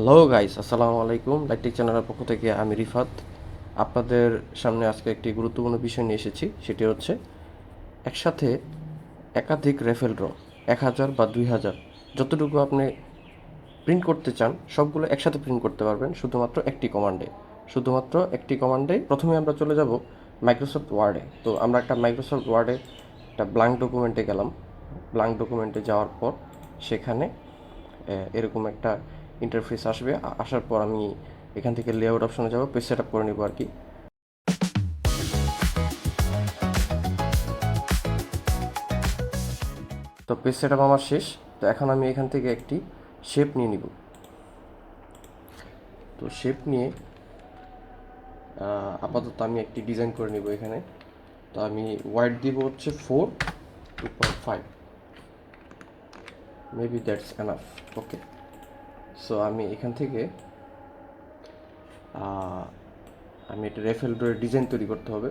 Hello guys, আসসালামু আলাইকুম। লাইকটেক চ্যানেলের পক্ষ থেকে আমি রিফাত আপনাদের সামনে আজকে একটি গুরুত্বপূর্ণ বিষয় নিয়ে এসেছি। সেটি হচ্ছে একসাথে একাধিক রেফেল ড্র 1000 বা 2000 যতটুকু আপনি প্রিন্ট করতে চান সবগুলো একসাথে প্রিন্ট করতে পারবেন শুধুমাত্র একটি কমান্ডে। প্রথমে আমরা চলে যাব মাইক্রোসফট ওয়ার্ডে। তো আমরা একটা মাইক্রোসফট ওয়ার্ডে একটা ব্ল্যাঙ্ক ডকুমেন্টে গেলাম। ব্ল্যাঙ্ক ডকুমেন্টে যাওয়ার পর সেখানে এরকম একটা ইন্টারফেস আসবে। আসার পর আমি এখান থেকে লেআউট অপশনে যাব, পেজ সেট আপ করে নেব আর কি। তো পেজ সেট আপ আমার শেষ। তো এখন আমি এখান থেকে একটি শেপ নিয়ে নিব। তো শেপ নিয়ে আপাতত আমি একটি ডিজাইন করে নিব এখানে। তো আমি ওয়াইড দিব হচ্ছে 4, 2.5, maybe that's enough. Okay, so আমি এখান থেকে আমি একটা রেফেল ড্রয়ের ডিজাইন তৈরি করতে হবে।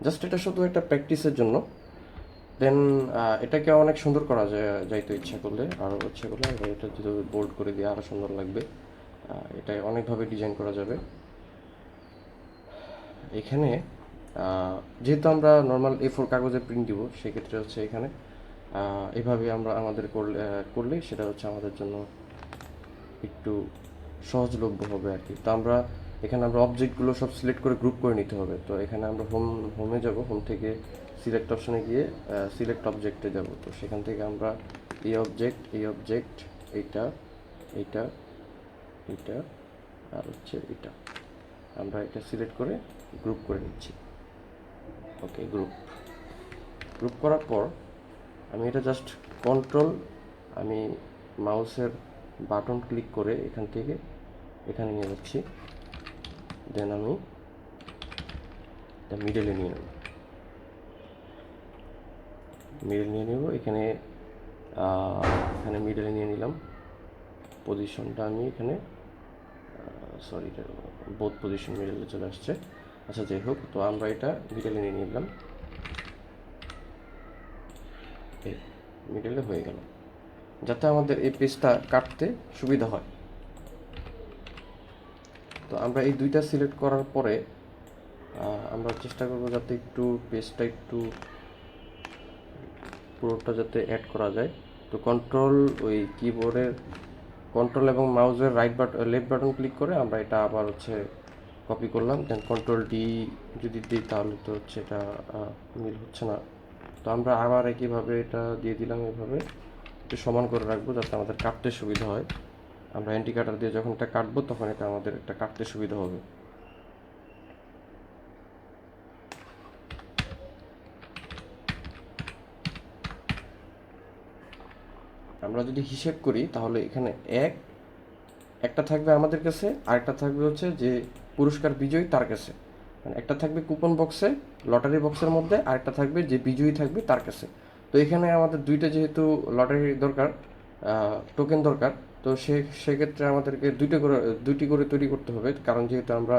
জাস্ট এটা শুধু একটা প্র্যাকটিসের জন্য। দেন এটাকে অনেক সুন্দর করা যাইতো ইচ্ছা করলে, আরও ইচ্ছা করলে এটা যদি বোল্ড করে দিয়ে আরও সুন্দর লাগবে। এটা অনেকভাবে ডিজাইন করা যাবে। এখানে যেহেতু আমরা নর্মাল A4 কাগজে প্রিন্ট দিব, সেক্ষেত্রে হচ্ছে এখানে এভাবে আমরা আমাদের করলে সেটা হচ্ছে আমাদের জন্য একটু সহজলভ্য হবে আর কি। তো এখানে আমরা অবজেক্টগুলো সব সিলেক্ট করে গ্রুপ করে নিতে হবে। তো এখানে আমরা হোমে যাব, হোম থেকে সিলেক্ট অপশনে গিয়ে সিলেক্ট অবজেক্টে যাব। তো সেখান থেকে আমরা এই অবজেক্ট, এইটা, এইটা, এইটা, আর হচ্ছে এটা, আমরা এটা সিলেক্ট করে গ্রুপ করে নিচ্ছি। ওকে, গ্রুপ করার পর আমি এটা জাস্ট কন্ট্রোল, আমি মাউসের বাটন ক্লিক করে এখান থেকে এখানে নিয়ে যাচ্ছি। দেন আমি এটা মিডলে নিয়ে নেব। এখানে মিডলে নিয়ে নিলাম। পজিশনটা আমি এখানে সরি, এটা বোথ পজিশন মিডলে চলে আসছে। আচ্ছা, যাই হোক, তো আমরা এটা মিডলে নিয়ে নিলাম। মিডলে হয়ে গেল, যাতে আমাদের এই পেজটা কাটতে সুবিধা হয়। তো আমরা এই দুইটা সিলেক্ট করার পরে আমরা চেষ্টা করব যাতে পেজটা একটু পুরোটা যাতে অ্যাড করা যায়। তো কন্ট্রোল ওই কিবোর্ডের কন্ট্রোল এবং মাউসের লেফট বাটন ক্লিক করে আমরা এটা আবার হচ্ছে কপি করলাম, দেন কন্ট্রোল ডি যদি দিই তাহলে তো হচ্ছে এটা মিল হচ্ছে না। তো আমরা আবার একইভাবে এটা দিয়ে দিলাম, এভাবে একটু সমান করে রাখবো যাতে আমাদের কাটতে সুবিধা হয়। আমরা অ্যান্টি কাটার দিয়ে যখন এটা কাটবো তখন এটা আমাদের একটা কাটতে সুবিধা হবে। আমরা যদি হিসেব করি তাহলে এখানে একটা থাকবে আমাদের কাছে, আরেকটা থাকবে হচ্ছে যে পুরস্কার বিজয়ী তার কাছে। মানে একটা থাকবে কুপন বক্সে, লটারি বক্সের মধ্যে, আরেকটা থাকবে যে বিজয়ী থাকবে তার কাছে। তো এখানে আমাদের দুইটা যেহেতু লটারি দরকার, টোকেন দরকার, তো সেক্ষেত্রে আমাদেরকে দুইটি করে তৈরি করতে হবে, কারণ যেহেতু আমরা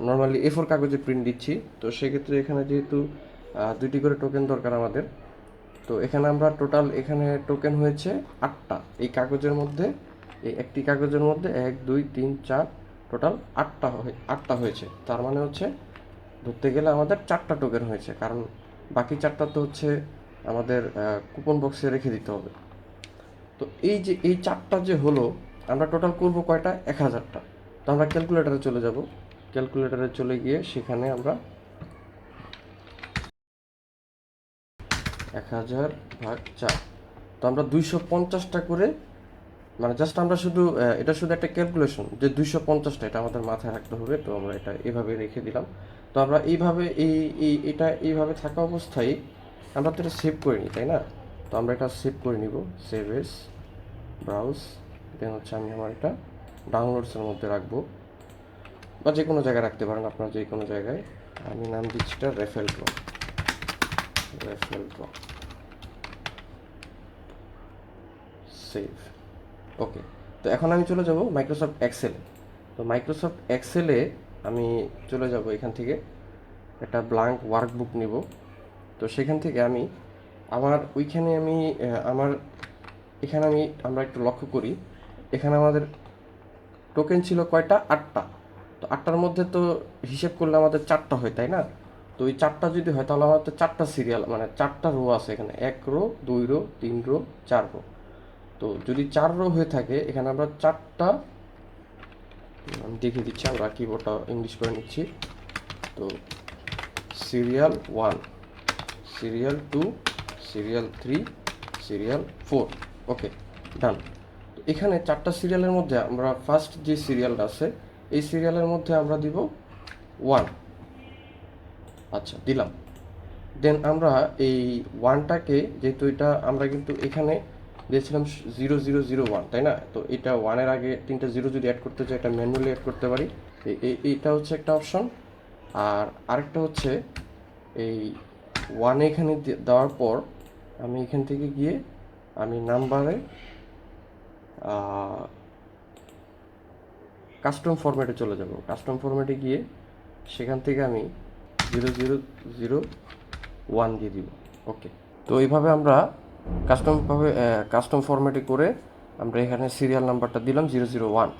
নর্মালি A4 কাগজে প্রিন্ট দিচ্ছি, তো সেক্ষেত্রে এখানে যেহেতু দুইটি করে টোকেন দরকার আমাদের। তো এখানে আমরা টোটাল এখানে টোকেন হয়েছে 8টা এই কাগজের মধ্যে। এই একটি কাগজের মধ্যে 1 2 3 4 টোটাল 8টা হয়েছে। তার মানে হচ্ছে ধরতে গেলে আমাদের 4টা টোকেন হয়েছে, কারণ বাকি 4টা তো হচ্ছে আমাদের কুপন বক্সে রেখে দিতে হবে। তো এই যে এই 4টা যে হলো, আমরা টোটাল করব কয়টা? 1000টা। তো আমরা ক্যালকুলেটারে চলে যাব, ক্যালকুলেটারে চলে গিয়ে সেখানে আমরা 1000/4, তো আমরা 250টা করে, মানে জাস্ট আমরা শুধু এটা শুধু একটা ক্যালকুলেশন যে 250টা, এটা আমাদের মাথায় রাখতে হবে। তো আমরা এটা এভাবে রেখে দিলাম। তো আমরা এইভাবে এটা এইভাবে থাকা অবস্থায় আমরা তো এটা সেভ করে নিই, তাই না? তো আমরা এটা সেভ করে নিব, সেভ এস, ব্রাউজ, দেন হচ্ছে আমি আমার এটা ডাউনলোডসের মধ্যে রাখবো, বা যে কোনো জায়গায় রাখতে পারেন আপনার, যে কোনো জায়গায়। আমি নাম দিচ্ছি এটা রেফেল প্রো, সেভ। ওকে, তো এখন আমি চলে যাব মাইক্রোসফট এক্সেলে। তো মাইক্রোসফট এক্সেলে আমি চলে যাব, এখান থেকে একটা ব্ল্যাঙ্ক ওয়ার্কবুক নিব। তো সেখান থেকে আমি আমার ওইখানে আমি আমার এখানে আমরা একটু লক্ষ্য করি, এখানে আমাদের টোকেন ছিল কয়টা? 8টা। তো 8টার মধ্যে তো হিসেব করলে আমাদের 4টা হয়, তাই না? তো ওই 4টা যদি হয় তাহলে আমাদের 4টা সিরিয়াল, মানে 4টা রো আছে এখানে, 1 রো 2 রো 3 রো 4 রো। তো যদি 4 রো হয়ে থাকে, এখানে আমরা 4টা, আমি দেখিয়ে দিচ্ছি, আমরা কিবোর্ডটা ইংলিশ করে নিচ্ছি। তো সিরিয়াল 1, সিরিয়াল 2, সিরিয়াল 3, সিরিয়াল 4। ওকে, ডান। তো এখানে 4টা সিরিয়ালের মধ্যে আমরা ফার্স্ট যে সিরিয়ালটা আছে, এই সিরিয়ালের মধ্যে আমরা দিব 1। আচ্ছা, দিলাম। দেন আমরা এই 1টাকে, যেহেতু এটা আমরা কিন্তু এখানে দিয়েছিলাম 0001, তাই না? তো এটা 1-এর আগে 3টা 0 যদি অ্যাড করতে চাই, এটা ম্যানুয়ালি অ্যাড করতে পারি। এইটা হচ্ছে একটা অপশন। আর আরেকটা হচ্ছে এই 1 এখানে দেওয়ার পর আমি এখান থেকে গিয়ে আমি নাম্বারে কাস্টম ফরম্যাটে চলে যাব। কাস্টম ফরম্যাটে গিয়ে সেখান থেকে আমি 0001 দিয়ে দিব। ওকে, তো এইভাবে আমরা কাস্টম ফরম্যাটে করে আমরা এখানে সিরিয়াল নাম্বারটা দিলাম 001,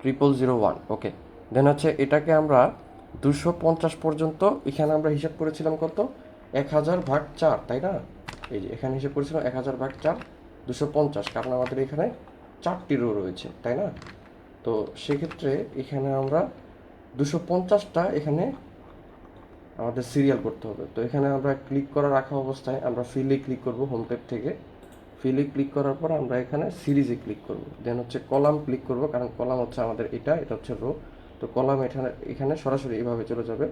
0001। ওকে, দেন হচ্ছে এটাকে আমরা 250 পর্যন্ত, এখানে আমরা হিসাব করেছিলাম কত? 1000/4, তাই না? এই যে এখানে হিসাব করেছিলাম 1000/4, 250, কারণ আমাদের এখানে 4টি রো রয়েছে, তাই না? তো সেক্ষেত্রে এখানে আমরা 250টা এখানে আমাদের সিরিয়াল করতে হবে। তো এখানে আমরা ক্লিক করা রাখা অবস্থায় আমরা ফিলে ক্লিক করব, হোম পেজ থেকে ফিলে ক্লিক করার পর আমরা এখানে সিরিজে ক্লিক করব, দেন হচ্ছে কলাম ক্লিক করব, কারণ কলাম হচ্ছে আমাদের এটা হচ্ছে রো। তো কলাম এখানে এখানে সরাসরি এইভাবে চলে যাবে।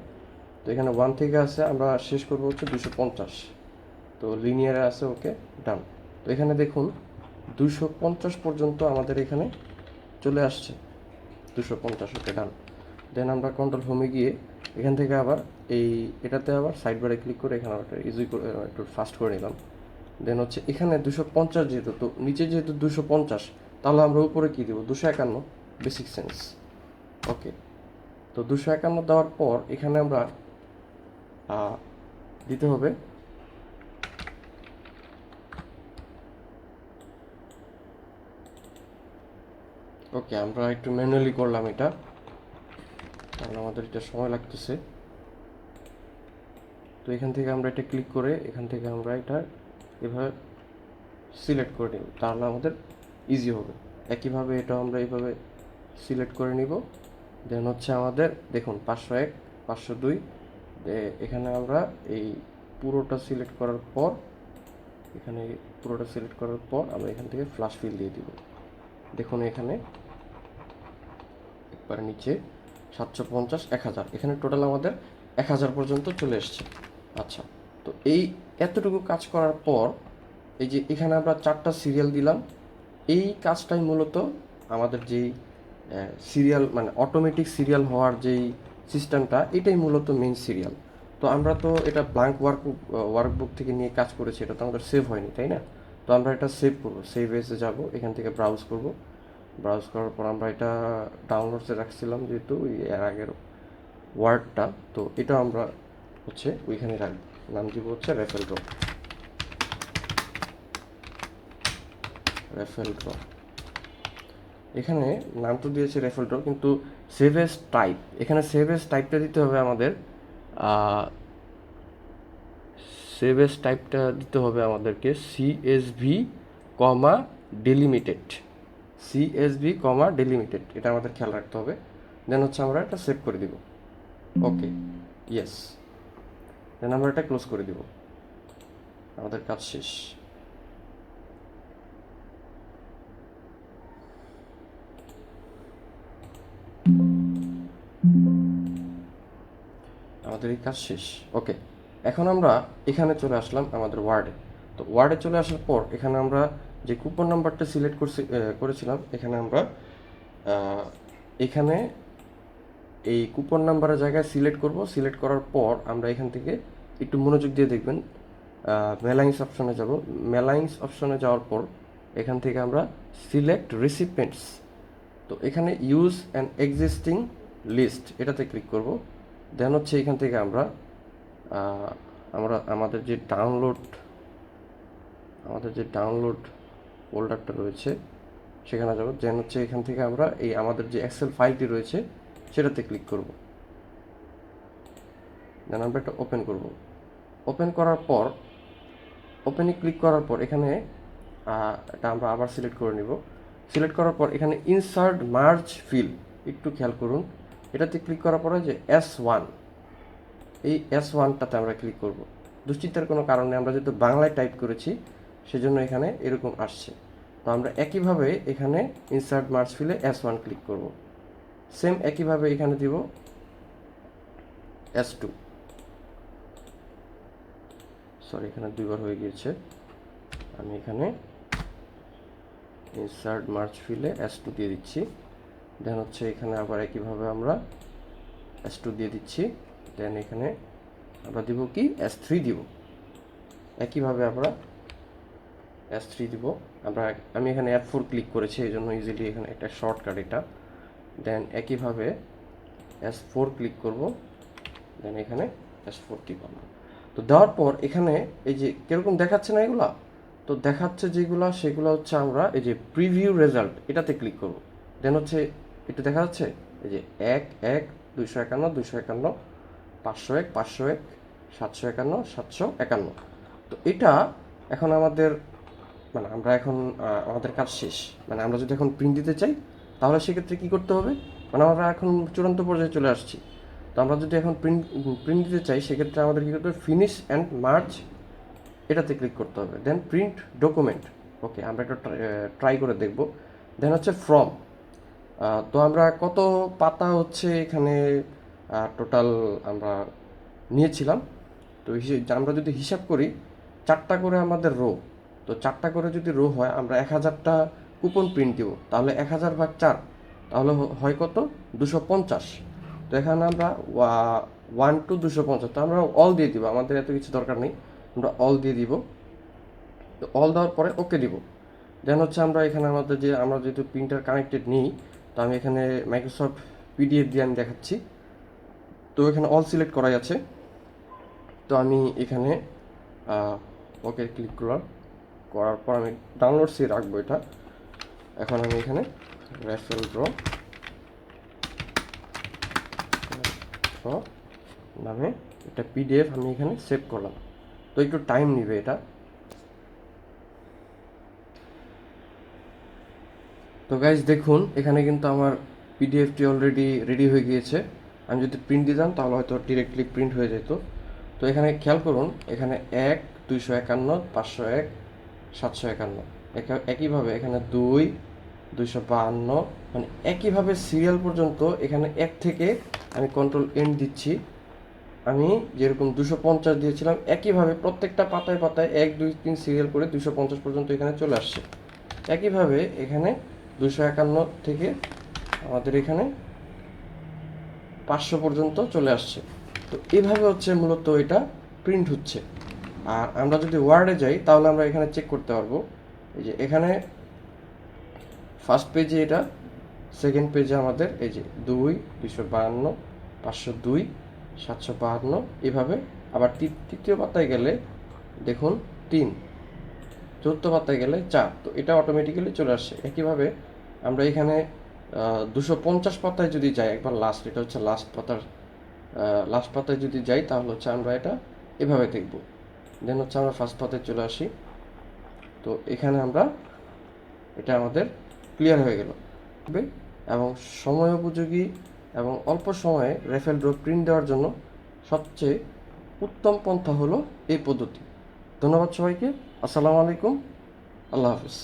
তো এখানে 1 থেকে আছে, আমরা শেষ করব হচ্ছে 250। তো লিনিয়ারে আছে, ওকে, ডান। তো এখানে দেখুন 250 পর্যন্ত আমাদের এখানে চলে আসছে, 250। ওকে, ডান। দেন আমরা কন্ট্রোল হোমে গিয়ে এখান থেকে আবার এটাতে আবার সাইড বারে ক্লিক করে এখানে একটা ইজি করে একটু ফাস্ট করে নিলাম। দেন হচ্ছে এখানে 250 যেহেতু, তো নিচে যেহেতু 250, তাহলে আমরা উপরে কী দেবো? 251, বেসিক সেন্স। ওকে, তো 251 দেওয়ার পর এখানে আমরা দিতে হবে ওকে, আমরা একটু ম্যানুয়ালি করলাম এটা, কারণ আমাদের এটা সময় লাগতেছে। তো এখান থেকে আমরা এটা ক্লিক করে এখান থেকে আমরা এটা এভাবে সিলেক্ট করে নিব, তাহলে আমাদের ইজি হবে। একইভাবে এটা আমরা এইভাবে সিলেক্ট করে নিব। দেন হচ্ছে আমাদের দেখুন 501, 502, এখানে আমরা এই পুরোটা সিলেক্ট করার পর আমরা এখান থেকে ফ্ল্যাশ ফিল দিয়ে দিব। দেখুন এখানে একবার নিচে 750, 1000, এখানে টোটাল আমাদের 1000 পর্যন্ত চলে এসছে। আচ্ছা, তো এই এতটুকু কাজ করার পর এই যে এখানে আমরা 4টা সিরিয়াল দিলাম। এই কাজটাই মূলত আমাদের যেই সিরিয়াল মানে অটোমেটিক সিরিয়াল হওয়ার যেই সিস্টেমটা, এটাই মূলত মেইন সিরিয়াল। তো আমরা তো এটা ব্ল্যাঙ্ক ওয়ার্কবুক থেকে নিয়ে কাজ করেছি, এটা তো আমাদের সেভ হয়নি, তাই না? তো আমরা এটা সেভ করবো, সেভ এসে যাব, এখান থেকে ব্রাউজ করব। ব্রাউজ করার পর আমরা এটা ডাউনলোডসে রাখছিলাম যেহেতু এর আগের ওয়ার্ডটা, তো এটা আমরা হচ্ছে ওইখানে রাখবো। নাম দিব হচ্ছে রেফেল ড্র। এখানে নাম তো দিয়েছে রেফেল ড্র, কিন্তু সেভ এস টাইপ, এখানে সেভ এস টাইপটা দিতে হবে আমাদের। সেভ এস টাইপটা দিতে হবে আমাদেরকে সিএসভি কমা ডেলিমিটেড, সিএসভি কমা ডেলিমিটেড, এটা আমাদের খেয়াল রাখতে হবে। দেন হচ্ছে আমরা এটা সেভ করে দিব। ওকে, ইয়েস, দেন আমরা এটা ক্লোজ করে দিব। আমাদের কাজ শেষ। আমাদের এই কাজ শেষ। ওকে, এখন আমরা এখানে চলে আসলাম আমাদের ওয়ার্ডে। তো ওয়ার্ডে চলে আসার পর এখানে আমরা যে কুপন নাম্বারটা সিলেক্ট করেছিলাম, এখানে আমরা এখানে এই কুপন নাম্বারের জায়গায় সিলেক্ট করব। সিলেক্ট করার পর আমরা এখান থেকে একটু মনোযোগ দিয়ে দেখবেন, মেলাইন্স অপশনে যাব। মেলাইন্স অপশনে যাওয়ার পর এখান থেকে আমরা সিলেক্ট রিসিপিয়েন্টস, তো এখানে ইউজ অ্যান এক্সিস্টিং লিস্ট, এটাতে ক্লিক করব। দেন হচ্ছে এখান থেকে আমরা আমাদের যে ডাউনলোড ফোল্ডারটা রয়েছে সেখানে যাব। দেন হচ্ছে এখান থেকে আমরা এই আমাদের যে এক্সেল ফাইলটি রয়েছে সেটাতে ক্লিক করব। দেন আমরা এটা ওপেন করব। ওপেনে ক্লিক করার পর এখানে এটা আমরা আবার সিলেক্ট করে নিব। সিলেক্ট করার পর এখানে ইনসার্ট মার্জ ফিল, একটু খেয়াল করুন, এটাতে ক্লিক করার পরে যে S1, এই S1টাতে আমরা ক্লিক করব। দুশ্চিন্তার কোনো কারণে আমরা যেহেতু বাংলায় টাইপ করেছি সেজন্য এখানে এরকম আসছে। তো আমরা একইভাবে এখানে ইনসার্ট মার্জ ফিলে S1 ক্লিক করব। সেম একইভাবে এখানে দিব S2, সরি এখানে দুইবার হয়ে গিয়েছে। আমি এখানে ইনসার্ট মার্জ ফিলে S2 দিয়ে দিচ্ছি। দেন হচ্ছে এখানে আবার একইভাবে আমরা S2 দিয়ে দিচ্ছি। দেন এখানে আমরা দিব কি S3 দিব। একইভাবে আমরা S3 দিব। আমি এখানে F4 ক্লিক করেছি, এই জন্য ইজিলি এখানে একটা শর্টকাট এটা। দেন একইভাবে S4 ক্লিক করব। দেন এখানে S4 দিব আমরা। তো দেওয়ার পর এখানে এই যে কিরকম দেখাচ্ছে না এগুলা, তো দেখাচ্ছে যেগুলা সেগুলো হচ্ছে আমরা এই যে প্রিভিউ রেজাল্ট, এটাতে ক্লিক করব। দেন হচ্ছে এটা দেখা যাচ্ছে এই যে 1, 251, 251, 501, 501, 751, 751। তো এটা এখন আমাদের মানে আমরা এখন আমাদের কাজ শেষ। মানে আমরা যদি এখন প্রিন্ট দিতে চাই তাহলে সেক্ষেত্রে কী করতে হবে, মানে আমরা এখন চূড়ান্ত পর্যায়ে চলে আসছি। তো আমরা যদি এখন প্রিন্ট দিতে চাই সেক্ষেত্রে আমাদের কী করতে হবে, ফিনিশ অ্যান্ড মার্জ, এটাতে ক্লিক করতে হবে। দেন প্রিন্ট ডকুমেন্ট, ওকে আমরা একটা ট্রাই করে দেখব। দেন হচ্ছে ফ্রম, তো আমরা কত পাতা হচ্ছে এখানে টোটাল আমরা নিয়েছিলাম। তো আমরা যদি হিসাব করি 4টা করে আমাদের রো, তো 4টা করে যদি রো হয় আমরা 1000টা কুপন প্রিন্ট দিব, তাহলে 1000 ভাগ 4, তাহলে হয় কত, 250। তো এখানে আমরা 1 to 250, তো আমরা অল দিয়ে দিব, আমাদের এত কিছু দরকার নেই, আমরা অল দিয়ে দিব। তো অল দেওয়ার পরে ওকে দিব। দেন হচ্ছে আমরা এখানে আমরা যেহেতু প্রিন্টার কানেক্টেড নিই, তো আমি এখানে মাইক্রোসফট পিডিএফ দিয়ে আমি দেখাচ্ছি। তো এখানে অল সিলেক্ট করাই আছে। তো আমি এখানে ওকে ক্লিক করার পর আমি ডাউনলোডসে রাখবো এটা। এখন আমি এখানে রেফেল ড্র নামে একটা পিডিএফ আমি এখানে সেভ করলাম। তো একটু টাইম নেবে এটা। গাইজ দেখুন, এখানে কিন্তু আমার পিডিএফটি অলরেডি রেডি হয়ে গিয়েছে। আমি যদি প্রিন্ট দিতাম তাহলে হয়তো ডিরেক্টলি প্রিন্ট হয়ে যেত। তো এখানে খেয়াল করুন, এখানে 1, 251, 501, 751, একইভাবে এখানে 2, 252, মানে একইভাবে সিরিয়াল পর্যন্ত এখানে 1 থেকে আমি কন্ট্রোল এন্ড দিচ্ছি। আমি যেরকম 250 দিয়েছিলাম, একইভাবে প্রত্যেকটা পাতায় পাতায় 1, 2, 3 সিরিয়াল করে 250 পর্যন্ত এখানে চলে আসছে। একইভাবে এখানে 251 থেকে আমাদের এখানে 500 পর্যন্ত চলে আসছে। তো এভাবে হচ্ছে মূলত এটা প্রিন্ট হচ্ছে। আর আমরা যদি ওয়ার্ডে যাই তাহলে আমরা এখানে চেক করতে পারবো। এই যে এখানে ফার্স্ট পেজে এটা, সেকেন্ড পেজে আমাদের এই যে 2, 252, 502, 752, এভাবে। আবার তৃতীয় পাতায় গেলে দেখুন 3, চতুর্থ পাতায় গেলে 4। তো এটা অটোমেটিক্যালি চলে আসছে। একইভাবে আমরা এখানে 250 পাতায় যদি যাই, একবার লাস্ট, এটা হচ্ছে লাস্ট পাতায় যদি যাই তাহলে হচ্ছে আমরা এটা এভাবে দেখব। দেন হচ্ছে আমরা ফার্স্ট পাতায় চলে আসি। তো এখানে আমরা এটা আমাদের ক্লিয়ার হয়ে গেল। এবং সময় উপযোগী এবং অল্প সময়ে রেফেল ড্র প্রিন্ট দেওয়ার জন্য সবচেয়ে উত্তম পন্থা হলো এই পদ্ধতি। ধন্যবাদ সবাইকে। আসসালামু আলাইকুম। আল্লাহ হাফিজ।